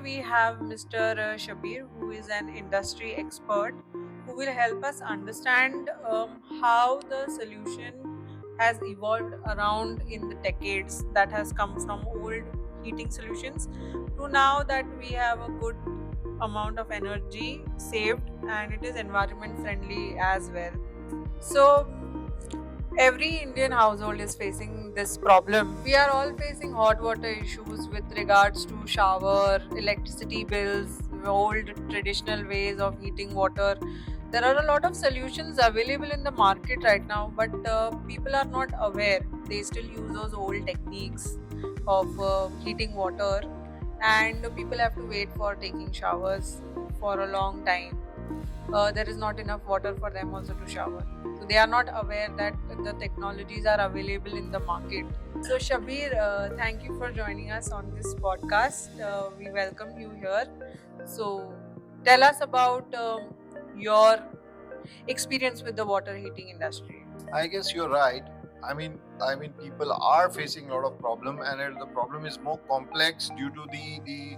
we have Mr. Shabbir, who is an industry expert, who will help us understand how the solution has evolved around in the decades that has come from old heating solutions to now that we have a good amount of energy saved and it is environment friendly as well. So, every Indian household is facing this problem. We are all facing hot water issues with regards to shower, electricity bills, old traditional ways of heating water. There are a lot of solutions available in the market right now, but people are not aware. They still use those old techniques of heating water, and people have to wait for taking showers for a long time. There is not enough water for them also to shower. So they are not aware that the technologies are available in the market. So Shabir, thank you for joining us on this podcast. We welcome you here. So tell us about your experience with the water heating industry. I guess you're right. People are facing a lot of problem, and the problem is more complex due to the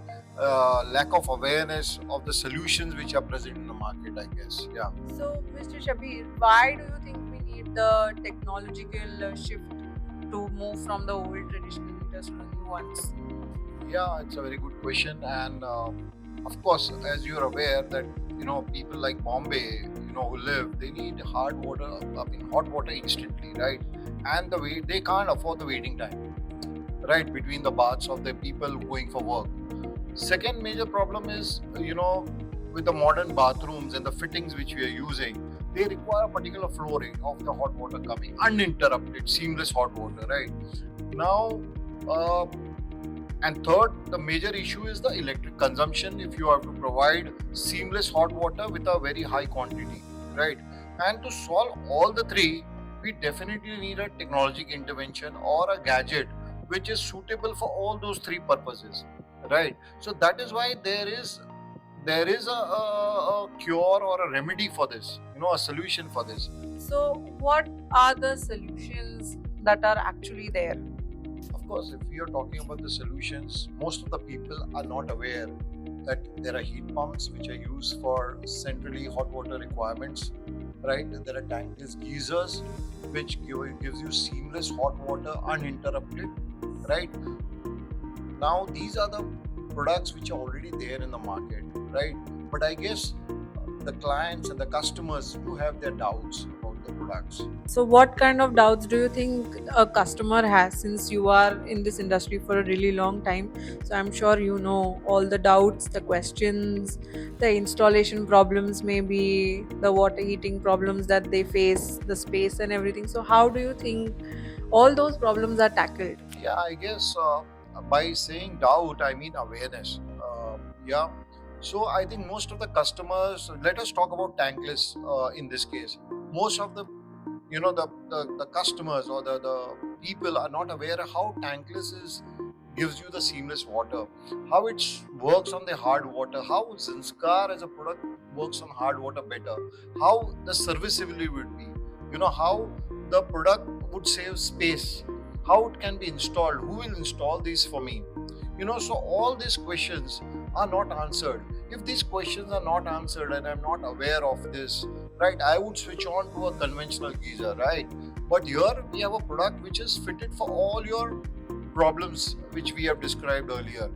lack of awareness of the solutions which are present in the market. I guess, yeah. So, Mr. Shabir, why do you think we need the technological shift to move from the old traditional heaters to the new ones? Yeah, it's a very good question, and of course, as you're aware that people like Bombay, who live, they need hard water, hot water instantly, right? And the way they can't afford the waiting time, right, between the baths of the people going for work. Second major problem is, with the modern bathrooms and the fittings which we are using, they require a particular flowing of the hot water coming uninterrupted, seamless hot water, right? Now, uh, and third, the major issue is the electric consumption if you have to provide seamless hot water with a very high quantity, right? And to solve all the three, we definitely need a technological intervention or a gadget which is suitable for all those three purposes, right? So that is why there is a cure or a remedy for this, a solution for this. So, what are the solutions that are actually there? Of course, if we are talking about the solutions, most of the people are not aware that there are heat pumps which are used for centrally hot water requirements, right? There are tankless geysers which gives you seamless hot water uninterrupted, right? Now, these are the products which are already there in the market, right? But I guess the clients and the customers do have their doubts about the products. So, what kind of doubts do you think a customer has since you are in this industry for a really long time? So, I'm sure you know all the doubts, the questions, the installation problems, maybe the water heating problems that they face, the space and everything. So, how do you think all those problems are tackled? Yeah, I guess by saying doubt, I mean awareness. Yeah. So I think most of the customers, let us talk about tankless in this case. Most of the customers or the people are not aware of how tankless is gives you the seamless water, how it works on the hard water, how Zanskar as a product works on hard water better, how the serviceability would be, how the product would save space, how it can be installed, who will install these for me, so all these questions are not answered. If these questions are not answered and I'm not aware of this, right, I would switch on to a conventional geyser, right? But here we have a product which is fitted for all your problems which we have described earlier,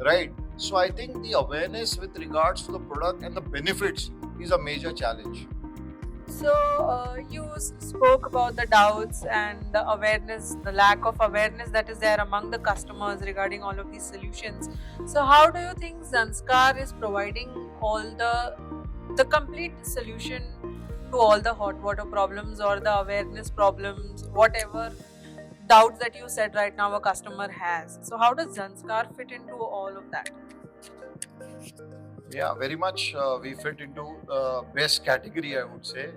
right? So I think the awareness with regards to the product and the benefits is a major challenge. So, you spoke about the doubts and the awareness, the lack of awareness that is there among the customers regarding all of these solutions. So, how do you think Zanskar is providing all the complete solution to all the hot water problems or the awareness problems, whatever doubts that you said right now a customer has? So, how does Zanskar fit into all of that? Yeah, very much we fit into best category, I would say.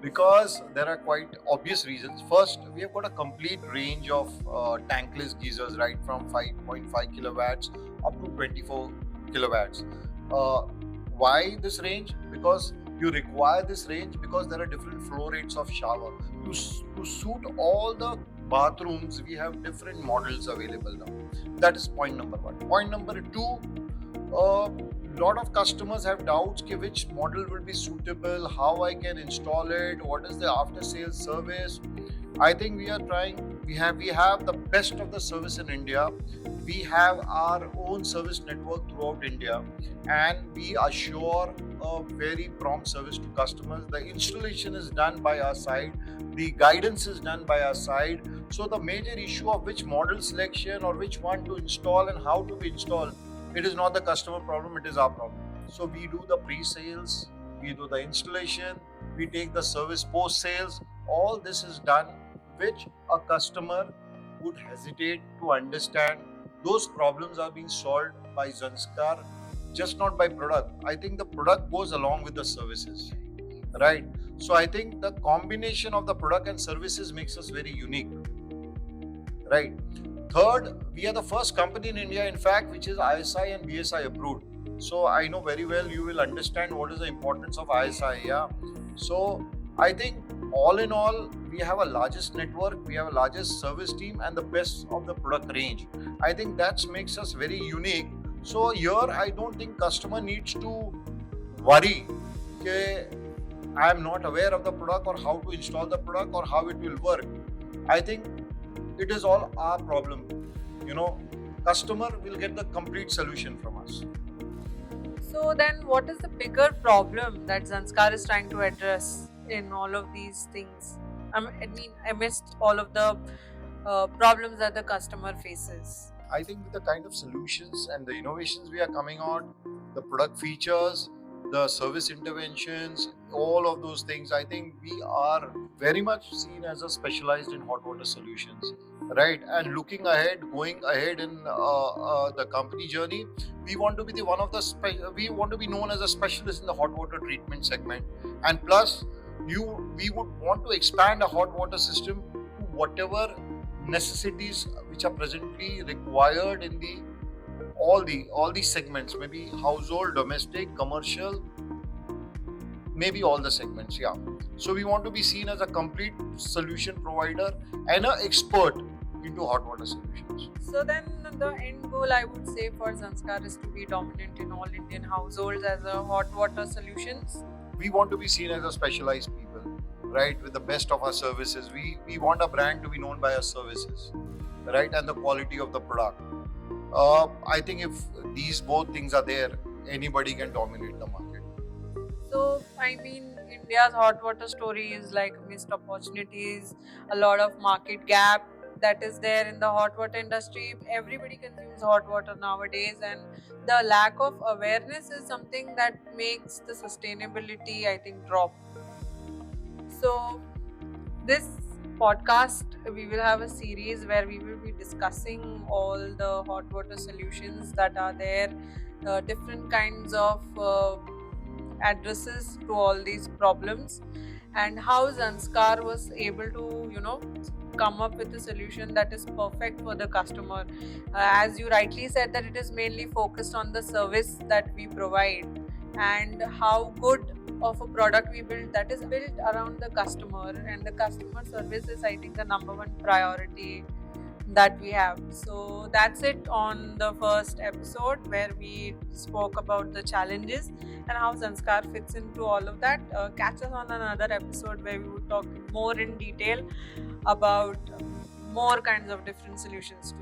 Because there are quite obvious reasons. First, we have got a complete range of tankless geysers, right, from 5.5 kilowatts up to 24 kilowatts. Uh, why this range? Because you require this range because there are different flow rates of shower to suit all the bathrooms, we have different models available now. That is point number one. Point number two, a lot of customers have doubts कि which model will be suitable, how I can install it, what is the after sales service. I think we are trying. We have the best of the service in India. We have our own service network throughout India, and we assure a very prompt service to customers. The installation is done by our side. The guidance is done by our side. So the major issue of which model selection or which one to install and how to be installed, it is not the customer problem. It is our problem. So we do the pre-sales, we do the installation, we take the service post-sales. All this is done, which a customer would hesitate to understand. Those problems are being solved by Zanskar, just not by product. I think the product goes along with the services, right? So I think the combination of the product and services makes us very unique, right? Third, we are the first company in India, in fact, which is ISI and BSI approved. So I know very well you will understand what is the importance of ISI. Yeah. So I think all in all, we have a largest network, we have a largest service team, and the best of the product range. I think that makes us very unique. So here, I don't think customer needs to worry. Okay, I am not aware of the product or how to install the product or how it will work. I think it is all our problem. You know, customer will get the complete solution from us. So then, what is the bigger problem that Zanskar is trying to address in all of these things? I missed all of the problems that the customer faces. I think with the kind of solutions and the innovations we are coming on, the product features, the service interventions, all of those things, I think we are very much seen as a specialized in hot water solutions, right? And looking ahead, going ahead in the company journey, we want to be the one of the we want to be known as a specialist in the hot water treatment segment, and plus, we would want to expand a hot water system to whatever necessities which are presently required in all these segments, maybe household, domestic, commercial, maybe all the segments. Yeah. So we want to be seen as a complete solution provider and an expert into hot water solutions. So then, the end goal I would say for Zanskar is to be dominant in all Indian households as a hot water solutions. We want to be seen as a specialized people, right, with the best of our services. We want a brand to be known by our services, right, and the quality of the product. I think if these both things are there, anybody can dominate the market. So, I mean, India's hot water story is like missed opportunities, a lot of market gap that is there in the hot water industry. Everybody consumes hot water nowadays, and the lack of awareness is something that makes the sustainability, I think, drop. So, this podcast, we will have a series where we will be discussing all the hot water solutions that are there, different kinds of addresses to all these problems, and how Zanskar was able to, come up with a solution that is perfect for the customer. As you rightly said, that it is mainly focused on the service that we provide and how good of a product we build, that is built around the customer, and the customer service is, I think, the number one priority that we have. So that's it on the first episode where we spoke about the challenges and how Zanskar fits into all of that. Catch us on another episode where we would talk more in detail about more kinds of different solutions to